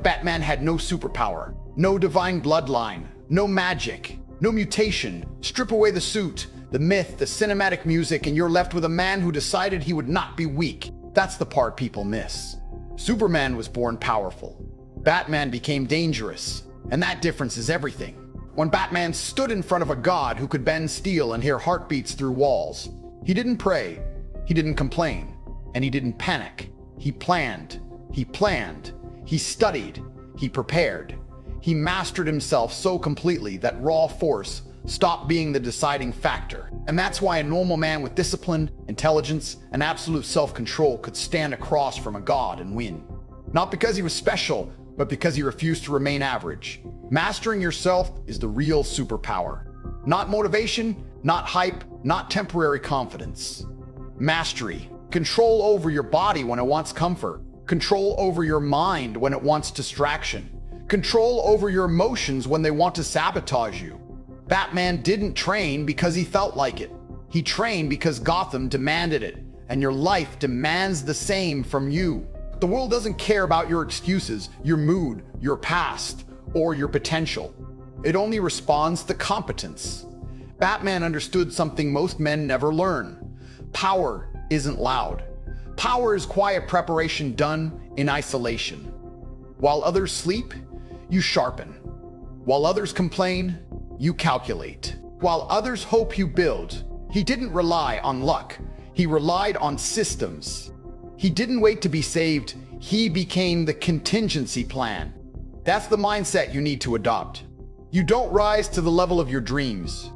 Batman had no superpower, no divine bloodline, no magic, no mutation. Strip away the suit, the myth, the cinematic music, and you're left with a man who decided he would not be weak. That's the part people miss. Superman was born powerful. Batman became dangerous, and that difference is everything. When Batman stood in front of a god who could bend steel and hear heartbeats through walls, he didn't pray, he didn't complain, and he didn't panic. He planned, he studied, he prepared. He mastered himself so completely that raw force stopped being the deciding factor. And that's why a normal man with discipline, intelligence, and absolute self-control could stand across from a god and win. Not because he was special, but because he refused to remain average. Mastering yourself is the real superpower. Not motivation, not hype, not temporary confidence. Mastery. Control over your body when it wants comfort. Control over your mind when it wants distraction. Control over your emotions when they want to sabotage you. Batman didn't train because he felt like it. He trained because Gotham demanded it, and your life demands the same from you. The world doesn't care about your excuses, your mood, your past, or your potential. It only responds to competence. Batman understood something most men never learn. Power isn't loud. Power is quiet preparation done in isolation. While others sleep, you sharpen. While others complain, you calculate. While others hope, you build. He didn't rely on luck. He relied on systems. He didn't wait to be saved. He became the contingency plan. That's the mindset you need to adopt. You don't rise to the level of your dreams.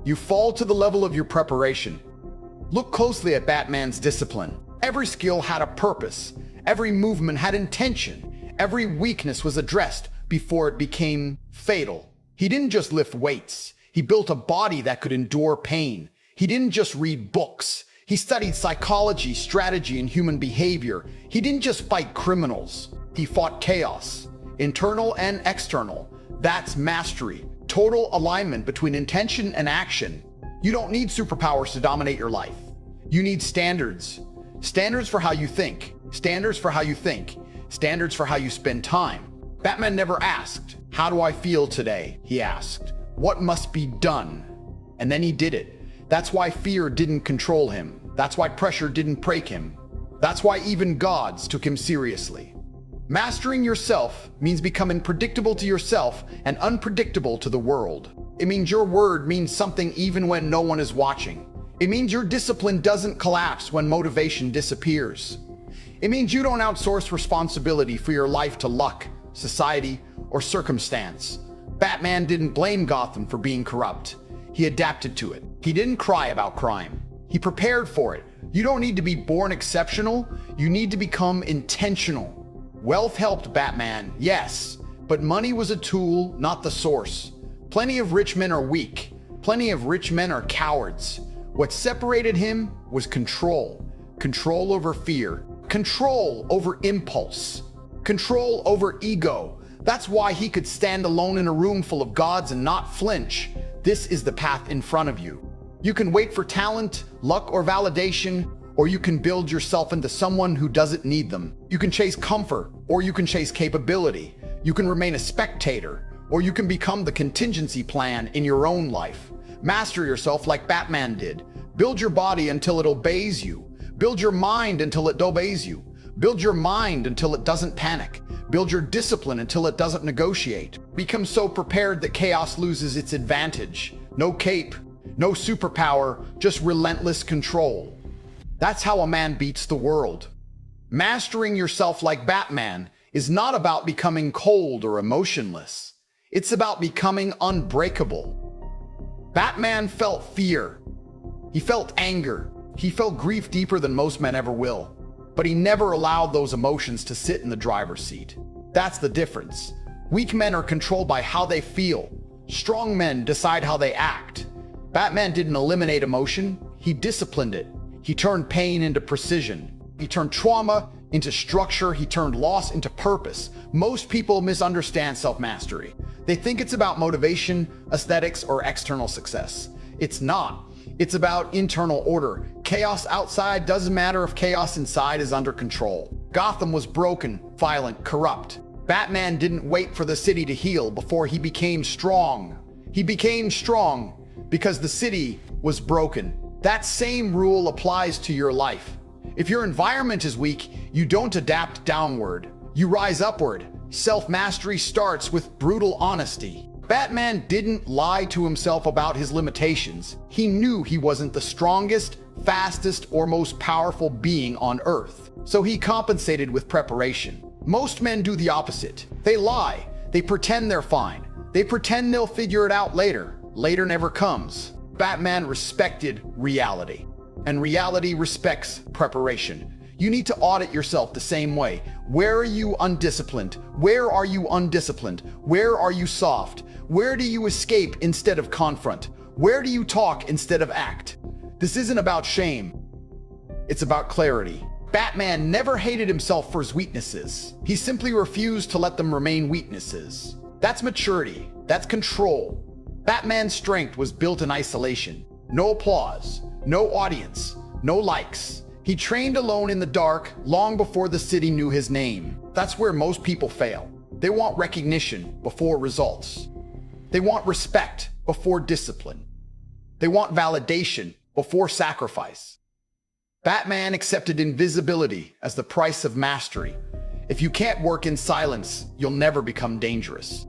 You fall to the level of your preparation. Look closely at Batman's discipline. Every skill had a purpose. Every movement had intention. Every weakness was addressed before it became fatal. He didn't just lift weights. He built a body that could endure pain. He didn't just read books. He studied psychology, strategy, and human behavior. He didn't just fight criminals. He fought chaos, internal and external. That's mastery, total alignment between intention and action. You don't need superpowers to dominate your life. You need standards. Standards for how you think. Standards for how you think. Standards for how you spend time. Batman never asked, "How do I feel today?" He asked, "What must be done?" And then he did it. That's why fear didn't control him. That's why pressure didn't break him. That's why even gods took him seriously. Mastering yourself means becoming predictable to yourself and unpredictable to the world. It means your word means something even when no one is watching. It means your discipline doesn't collapse when motivation disappears. It means you don't outsource responsibility for your life to luck, society, or circumstance. Batman didn't blame Gotham for being corrupt. He adapted to it. He didn't cry about crime. He prepared for it. You don't need to be born exceptional. You need to become intentional. Wealth helped Batman, yes, but money was a tool, not the source. Plenty of rich men are weak. Plenty of rich men are cowards. What separated him was control. Control over fear. Control over impulse. Control over ego. That's why he could stand alone in a room full of gods and not flinch. This is the path in front of you. You can wait for talent, luck, or validation, or you can build yourself into someone who doesn't need them. You can chase comfort, or you can chase capability. You can remain a spectator, or you can become the contingency plan in your own life. Master yourself like Batman did. Build your body until it obeys you. Build your mind until it obeys you. Build your mind until it doesn't panic. Build your discipline until it doesn't negotiate. Become so prepared that chaos loses its advantage. No cape, no superpower, just relentless control. That's how a man beats the world. Mastering yourself like Batman is not about becoming cold or emotionless. It's about becoming unbreakable. Batman felt fear. He felt anger. He felt grief deeper than most men ever will. But he never allowed those emotions to sit in the driver's seat. That's the difference. Weak men are controlled by how they feel. Strong men decide how they act. Batman didn't eliminate emotion. He disciplined it. He turned pain into precision. He turned trauma into structure. He turned loss into purpose. Most people misunderstand self-mastery. They think it's about motivation, aesthetics, or external success. It's not. It's about internal order. Chaos outside doesn't matter if chaos inside is under control. Gotham was broken, violent, corrupt. Batman didn't wait for the city to heal before he became strong. He became strong because the city was broken. That same rule applies to your life. If your environment is weak, you don't adapt downward. You rise upward. Self-mastery starts with brutal honesty. Batman didn't lie to himself about his limitations. He knew he wasn't the strongest, fastest, or most powerful being on Earth. So he compensated with preparation. Most men do the opposite. They lie. They pretend they're fine. They pretend they'll figure it out later. Later never comes. Batman respected reality. And reality respects preparation. You need to audit yourself the same way. Where are you undisciplined? Where are you undisciplined? Where are you soft? Where do you escape instead of confront? Where do you talk instead of act? This isn't about shame. It's about clarity. Batman never hated himself for his weaknesses. He simply refused to let them remain weaknesses. That's maturity. That's control. Batman's strength was built in isolation. No applause, no audience, no likes. He trained alone in the dark long before the city knew his name. That's where most people fail. They want recognition before results. They want respect before discipline. They want validation before sacrifice. Batman accepted invisibility as the price of mastery. If you can't work in silence, you'll never become dangerous.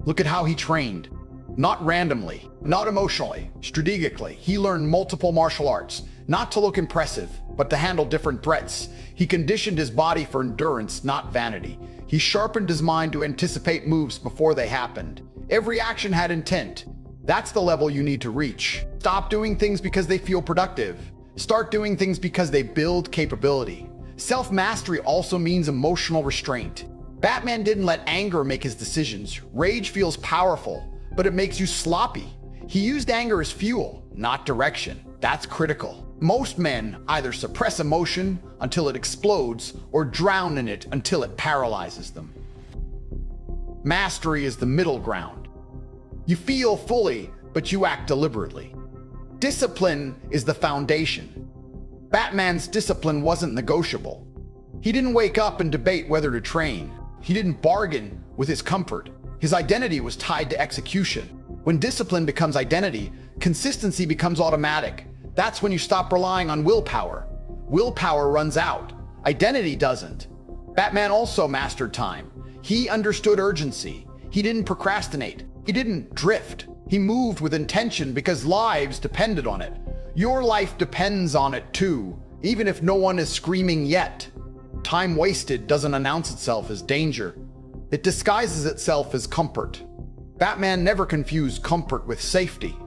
Look at how he trained. Not randomly, not emotionally, strategically. He learned multiple martial arts, not to look impressive, but to handle different threats. He conditioned his body for endurance, not vanity. He sharpened his mind to anticipate moves before they happened. Every action had intent. That's the level you need to reach. Stop doing things because they feel productive. Start doing things because they build capability. Self-mastery also means emotional restraint. Batman didn't let anger make his decisions. Rage feels powerful, but it makes you sloppy. He used anger as fuel, not direction. That's critical. Most men either suppress emotion until it explodes or drown in it until it paralyzes them. Mastery is the middle ground. You feel fully, but you act deliberately. Discipline is the foundation. Batman's discipline wasn't negotiable. He didn't wake up and debate whether to train. He didn't bargain with his comfort. His identity was tied to execution. When discipline becomes identity, consistency becomes automatic. That's when you stop relying on willpower. Willpower runs out. Identity doesn't. Batman also mastered time. He understood urgency. He didn't procrastinate. He didn't drift. He moved with intention because lives depended on it. Your life depends on it too, even if no one is screaming yet. Time wasted doesn't announce itself as danger. It disguises itself as comfort. Batman never confused comfort with safety.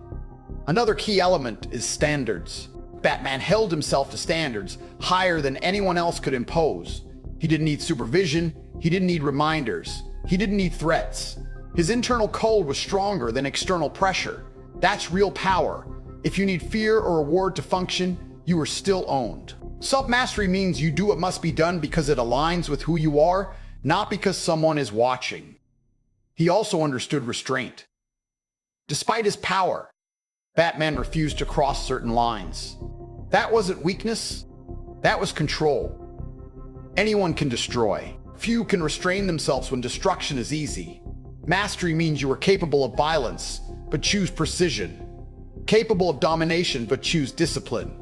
Another key element is standards. Batman held himself to standards higher than anyone else could impose. He didn't need supervision. He didn't need reminders. He didn't need threats. His internal code was stronger than external pressure. That's real power. If you need fear or reward to function, you are still owned. Self-mastery means you do what must be done because it aligns with who you are, not because someone is watching. He also understood restraint. Despite his power, Batman refused to cross certain lines. That wasn't weakness, that was control. Anyone can destroy. Few can restrain themselves when destruction is easy. Mastery means you are capable of violence, but choose precision. Capable of domination, but choose discipline.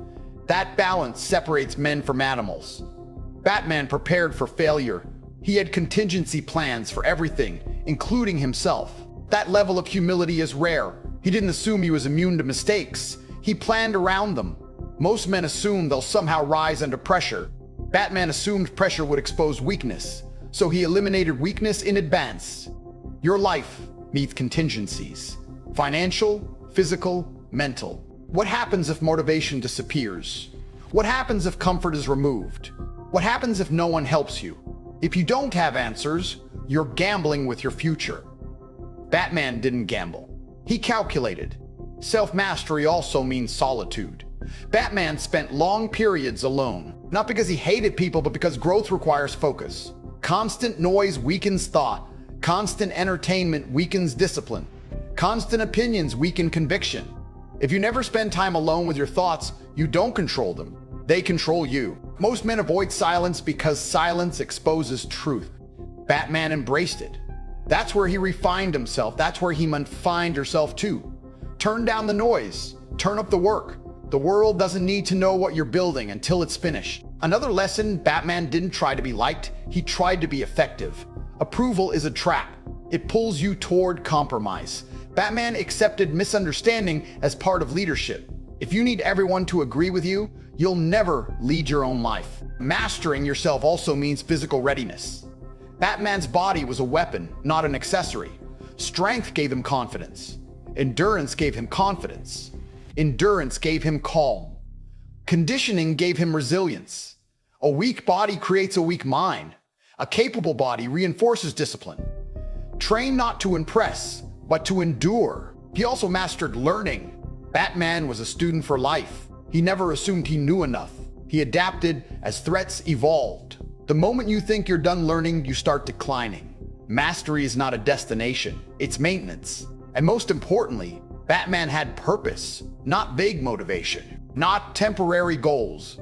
That balance separates men from animals. Batman prepared for failure. He had contingency plans for everything, including himself. That level of humility is rare. He didn't assume he was immune to mistakes. He planned around them. Most men assume they'll somehow rise under pressure. Batman assumed pressure would expose weakness, so he eliminated weakness in advance. Your life needs contingencies. Financial, physical, mental. What happens if motivation disappears? What happens if comfort is removed? What happens if no one helps you? If you don't have answers, you're gambling with your future. Batman didn't gamble. He calculated. Self-mastery also means solitude. Batman spent long periods alone, not because he hated people, but because growth requires focus. Constant noise weakens thought. Constant entertainment weakens discipline. Constant opinions weaken conviction. If you never spend time alone with your thoughts, you don't control them. They control you. Most men avoid silence because silence exposes truth. Batman embraced it. That's where he refined himself. That's where he refined herself too. Turn down the noise. Turn up the work. The world doesn't need to know what you're building until it's finished. Another lesson, Batman didn't try to be liked. He tried to be effective. Approval is a trap. It pulls you toward compromise. Batman accepted misunderstanding as part of leadership. If you need everyone to agree with you, you'll never lead your own life. Mastering yourself also means physical readiness. Batman's body was a weapon, not an accessory. Strength gave him confidence. Endurance gave him confidence. Endurance gave him calm. Conditioning gave him resilience. A weak body creates a weak mind. A capable body reinforces discipline. Train not to impress, but to endure. He also mastered learning. Batman was a student for life. He never assumed he knew enough. He adapted as threats evolved. The moment you think you're done learning, you start declining. Mastery is not a destination, it's maintenance. And most importantly, Batman had purpose, not vague motivation, not temporary goals.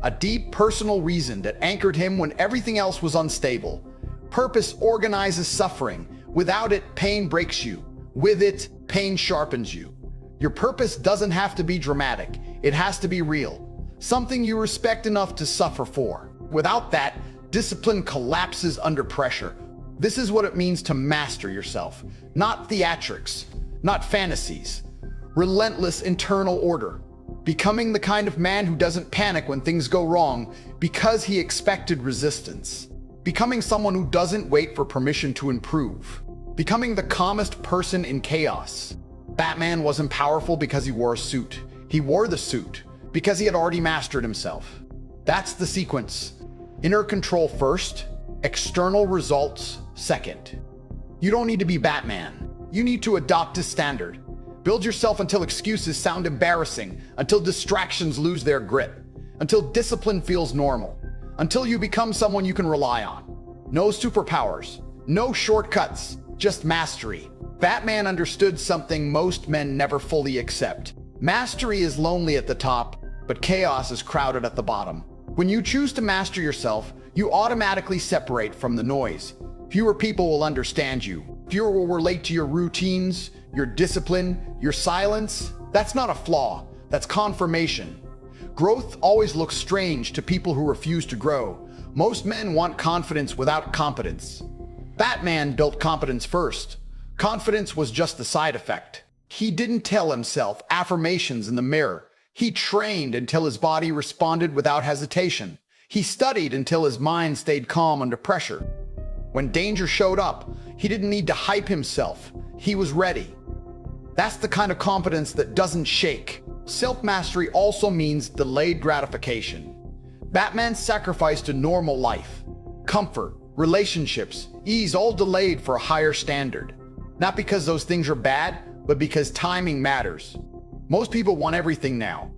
A deep personal reason that anchored him when everything else was unstable. Purpose organizes suffering. Without it, pain breaks you. With it, pain sharpens you. Your purpose doesn't have to be dramatic. It has to be real. Something you respect enough to suffer for. Without that, discipline collapses under pressure. This is what it means to master yourself. Not theatrics, not fantasies. Relentless internal order. Becoming the kind of man who doesn't panic when things go wrong because he expected resistance. Becoming someone who doesn't wait for permission to improve. Becoming the calmest person in chaos. Batman wasn't powerful because he wore a suit. He wore the suit because he had already mastered himself. That's the sequence. Inner control first, external results second. You don't need to be Batman. You need to adopt his standard. Build yourself until excuses sound embarrassing, until distractions lose their grip, until discipline feels normal, until you become someone you can rely on. No superpowers, no shortcuts, just mastery. Batman understood something most men never fully accept. Mastery is lonely at the top, but chaos is crowded at the bottom. When you choose to master yourself, you automatically separate from the noise. Fewer people will understand you. Fewer will relate to your routines, your discipline, your silence. That's not a flaw, that's confirmation. Growth always looks strange to people who refuse to grow. Most men want confidence without competence. Batman built competence first. Confidence was just the side effect. He didn't tell himself affirmations in the mirror. He trained until his body responded without hesitation. He studied until his mind stayed calm under pressure. When danger showed up, he didn't need to hype himself. He was ready. That's the kind of competence that doesn't shake. Self-mastery also means delayed gratification. Batman sacrificed a normal life. Comfort, relationships, ease, all delayed for a higher standard. Not because those things are bad, but because timing matters. Most people want everything now.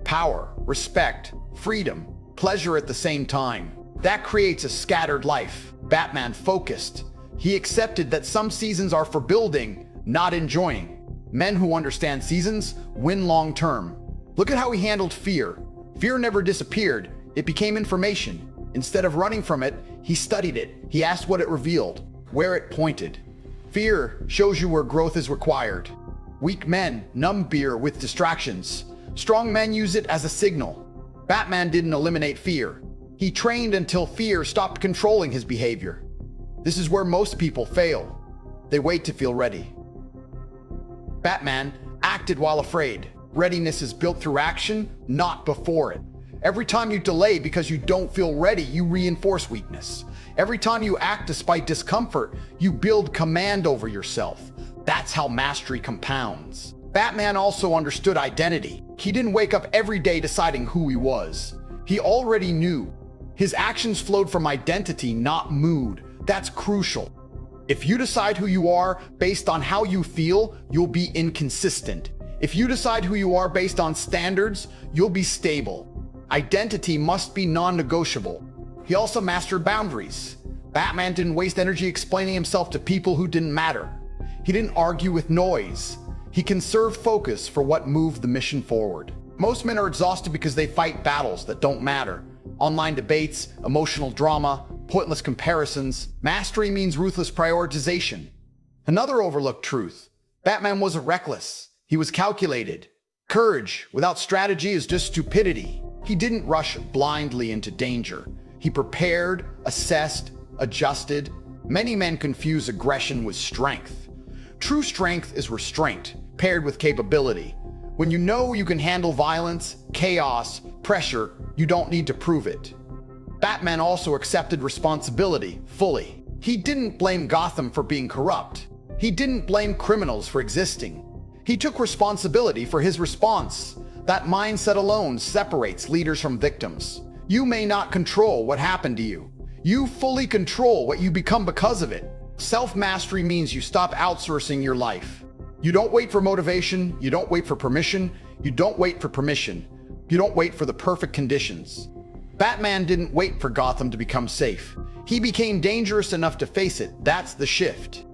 Power, respect, freedom, pleasure at the same time. That creates a scattered life. Batman focused. He accepted that some seasons are for building, not enjoying. Men who understand seasons win long term. Look at how he handled fear. Fear never disappeared. It became information. Instead of running from it, he studied it. He asked what it revealed, where it pointed. Fear shows you where growth is required. Weak men numb fear with distractions. Strong men use it as a signal. Batman didn't eliminate fear. He trained until fear stopped controlling his behavior. This is where most people fail. They wait to feel ready. Batman acted while afraid. Readiness is built through action, not before it. Every time you delay because you don't feel ready, you reinforce weakness. Every time you act despite discomfort, you build command over yourself. That's how mastery compounds. Batman also understood identity. He didn't wake up every day deciding who he was. He already knew. His actions flowed from identity, not mood. That's crucial. If you decide who you are based on how you feel, you'll be inconsistent. If you decide who you are based on standards, you'll be stable. Identity must be non-negotiable. He also mastered boundaries. Batman didn't waste energy explaining himself to people who didn't matter. He didn't argue with noise. He conserved focus for what moved the mission forward. Most men are exhausted because they fight battles that don't matter. Online debates, emotional drama, pointless comparisons. Mastery means ruthless prioritization. Another overlooked truth: Batman wasn't reckless. He was calculated. Courage without strategy is just stupidity. He didn't rush blindly into danger. He prepared, assessed, adjusted. Many men confuse aggression with strength. True strength is restraint, paired with capability. When you know you can handle violence, chaos, pressure, you don't need to prove it. Batman also accepted responsibility fully. He didn't blame Gotham for being corrupt. He didn't blame criminals for existing. He took responsibility for his response. That mindset alone separates leaders from victims. You may not control what happened to you. You fully control what you become because of it. Self-mastery means you stop outsourcing your life. You don't wait for motivation. You don't wait for permission. You don't wait for permission. You don't wait for the perfect conditions. Batman didn't wait for Gotham to become safe. He became dangerous enough to face it. That's the shift.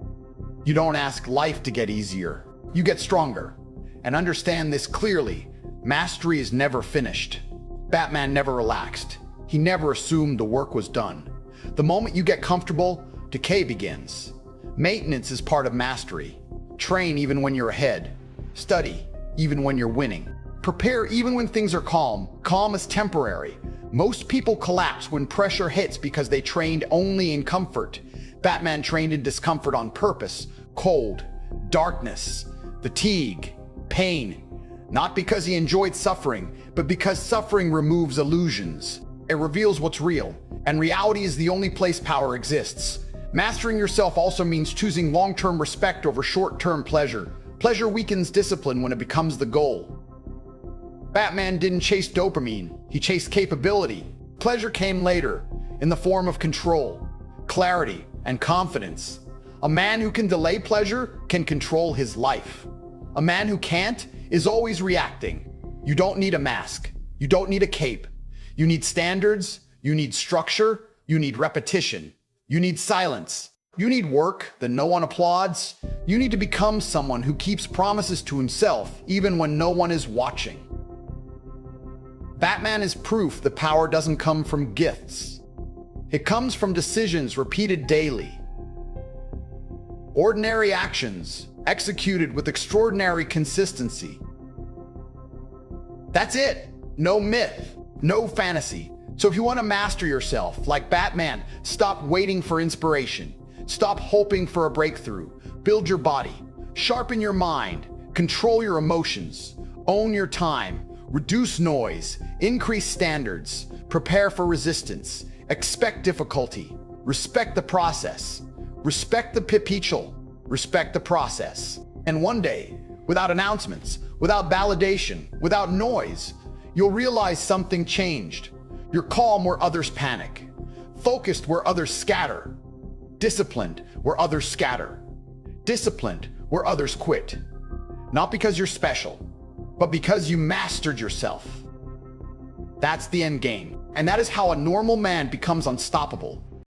You don't ask life to get easier. You get stronger. And understand this clearly: mastery is never finished. Batman never relaxed. He never assumed the work was done. The moment you get comfortable, decay begins. Maintenance is part of mastery. Train even when you're ahead. Study even when you're winning. Prepare even when things are calm. Calm is temporary. Most people collapse when pressure hits because they trained only in comfort. Batman trained in discomfort on purpose. Cold, darkness, fatigue, pain. Not because he enjoyed suffering, but because suffering removes illusions. It reveals what's real, and reality is the only place power exists. Mastering yourself also means choosing long-term respect over short-term pleasure. Pleasure weakens discipline when it becomes the goal. Batman didn't chase dopamine, he chased capability. Pleasure came later, in the form of control, clarity, and confidence. A man who can delay pleasure can control his life. A man who can't is always reacting. You don't need a mask. You don't need a cape. You need standards. You need structure. You need repetition. You need silence. You need work that no one applauds. You need to become someone who keeps promises to himself even when no one is watching. Batman is proof that power doesn't come from gifts. It comes from decisions repeated daily. Ordinary actions executed with extraordinary consistency. That's it. No myth, no fantasy. So if you want to master yourself, like Batman, stop waiting for inspiration. Stop hoping for a breakthrough. Build your body. Sharpen your mind. Control your emotions. Own your time. Reduce noise. Increase standards. Prepare for resistance. Expect difficulty. Respect the process. Respect the potential. Respect the process. And one day, without announcements, without validation, without noise, you'll realize something changed. You're calm where others panic. Focused where others scatter. Disciplined where others scatter. Disciplined where others quit. Not because you're special, but because you mastered yourself. That's the end game. And that is how a normal man becomes unstoppable.